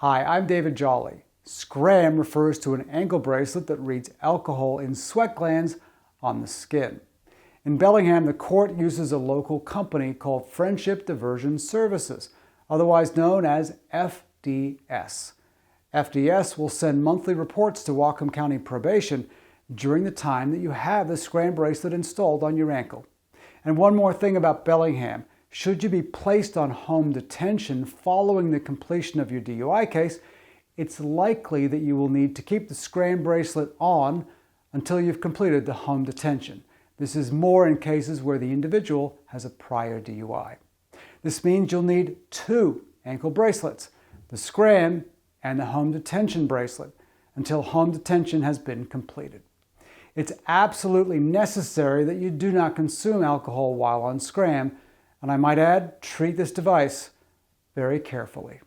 Hi, I'm David Jolly. SCRAM refers to an ankle bracelet that reads alcohol in sweat glands on the skin. In Bellingham, the court uses a local company called Friendship Diversion Services, otherwise known as FDS. FDS will send monthly reports to Whatcom County Probation during the time that you have the SCRAM bracelet installed on your ankle. And one more thing about Bellingham. Should you be placed on home detention following the completion of your DUI case, it's likely that you will need to keep the SCRAM bracelet on until you've completed the home detention. This is more in cases where the individual has a prior DUI. This means you'll need two ankle bracelets, the SCRAM and the home detention bracelet, until home detention has been completed. It's absolutely necessary that you do not consume alcohol while on SCRAM, and I might add, treat this device very carefully.